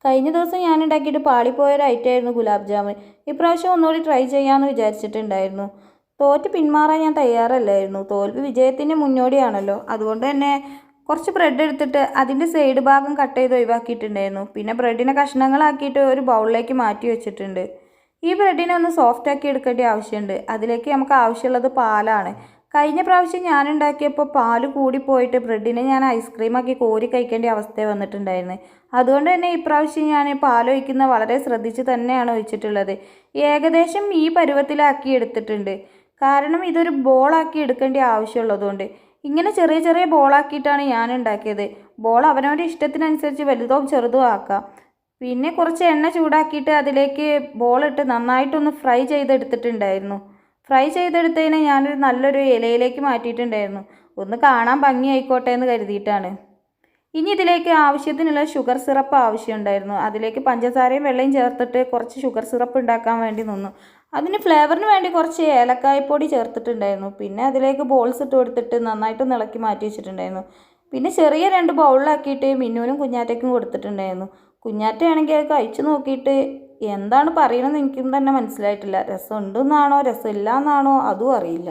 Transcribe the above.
കഴിഞ്ഞ ദിവസം ഞാൻ ഉണ്ടാക്കിയിട്ട് പാളിപ്പോയൊരു ഐറ്റമായിരുന്നു ഗുലാബ് ജാമുൻ. ഇപ്രാവശ്യം ഒന്നുകൂടി ട്രൈ ചെയ്യാമെന്ന് വിചാരിച്ചിട്ടുണ്ടായിരുന്നു. തോറ്റ് പിന്മാറാൻ ഞാൻ തയ്യാറല്ലായിരുന്നു. തോൽവി വിജയത്തിൻ്റെ മുന്നോടിയാണല്ലോ. അതുകൊണ്ട് തന്നെ കുറച്ച് ബ്രെഡ് എടുത്തിട്ട് അതിൻ്റെ സൈഡ് ഭാഗം കട്ട് ചെയ്ത് ഒഴിവാക്കിയിട്ടുണ്ടായിരുന്നു. പിന്നെ ബ്രെഡിനെ കഷ്ണങ്ങളാക്കിയിട്ട് ഒരു ബൗളിലേക്ക് മാറ്റി വെച്ചിട്ടുണ്ട്. ഈ ബ്രെഡിനെ ഒന്ന് സോഫ്റ്റ് ആക്കി എടുക്കേണ്ട ആവശ്യമുണ്ട്. അതിലേക്ക് നമുക്ക് ആവശ്യമുള്ളത് പാലാണ്. കഴിഞ്ഞ പ്രാവശ്യം ഞാൻ ഉണ്ടാക്കിയപ്പോൾ പാല് കൂടിപ്പോയിട്ട് ബ്രെഡിനെ ഞാൻ ഐസ്ക്രീമാക്കി കോരി കഴിക്കേണ്ട അവസ്ഥ വന്നിട്ടുണ്ടായിരുന്നു. അതുകൊണ്ട് തന്നെ ഇപ്രാവശ്യം ഞാൻ പാലൊഴിക്കുന്നത് വളരെ ശ്രദ്ധിച്ച് തന്നെയാണ് ഒഴിച്ചിട്ടുള്ളത്. ഏകദേശം ഈ പരുവത്തിലാക്കി എടുത്തിട്ടുണ്ട്. കാരണം ഇതൊരു ബോളാക്കി എടുക്കേണ്ട ആവശ്യമുള്ളതുകൊണ്ട്. ഇങ്ങനെ ചെറിയ ചെറിയ ബോളാക്കിയിട്ടാണ് ഞാൻ ഉണ്ടാക്കിയത്. ബോൾ അവനവൻ്റെ ഇഷ്ടത്തിനനുസരിച്ച് വലുതോ ചെറുതോ ആക്കാം. പിന്നെ കുറച്ച് എണ്ണ ചൂടാക്കിയിട്ട് അതിലേക്ക് ബോളിട്ട് നന്നായിട്ടൊന്ന് ഫ്രൈ ചെയ്തെടുത്തിട്ടുണ്ടായിരുന്നു. ഫ്രൈ ചെയ്തെടുത്തതിനെ ഞാനൊരു നല്ലൊരു ഇലയിലേക്ക് മാറ്റിയിട്ടുണ്ടായിരുന്നു. ഒന്ന് കാണാൻ ഭംഗിയായിക്കോട്ടെ എന്ന് കരുതിയിട്ടാണ്. ഇനി ഇതിലേക്ക് ആവശ്യത്തിനുള്ള ഷുഗർ സിറപ്പ് ആവശ്യമുണ്ടായിരുന്നു. അതിലേക്ക് പഞ്ചസാരയും വെള്ളയും ചേർത്തിട്ട് കുറച്ച് ഷുഗർ സിറപ്പ് ഉണ്ടാക്കാൻ വേണ്ടി നിന്നു. അതിന് ഫ്ലേവറിന് വേണ്ടി കുറച്ച് ഏലക്കായ്പ്പൊടി ചേർത്തിട്ടുണ്ടായിരുന്നു. പിന്നെ അതിലേക്ക് ബോൾസ് ഇട്ട് കൊടുത്തിട്ട് നന്നായിട്ട് ഇളക്കി മാറ്റി വെച്ചിട്ടുണ്ടായിരുന്നു. പിന്നെ ചെറിയ 2 ബൗളിലാക്കിയിട്ട് മിന്നുവിനും കുഞ്ഞാറ്റയ്ക്കും കൊടുത്തിട്ടുണ്ടായിരുന്നു. കുഞ്ഞാറ്റയാണെങ്കിൽ അത് കഴിച്ചു നോക്കിയിട്ട് എന്താണ് പറയണമെന്ന് എനിക്കും തന്നെ മനസ്സിലായിട്ടില്ല. രസം ഉണ്ടെന്നാണോ രസമില്ല എന്നാണോ അതും അറിയില്ല.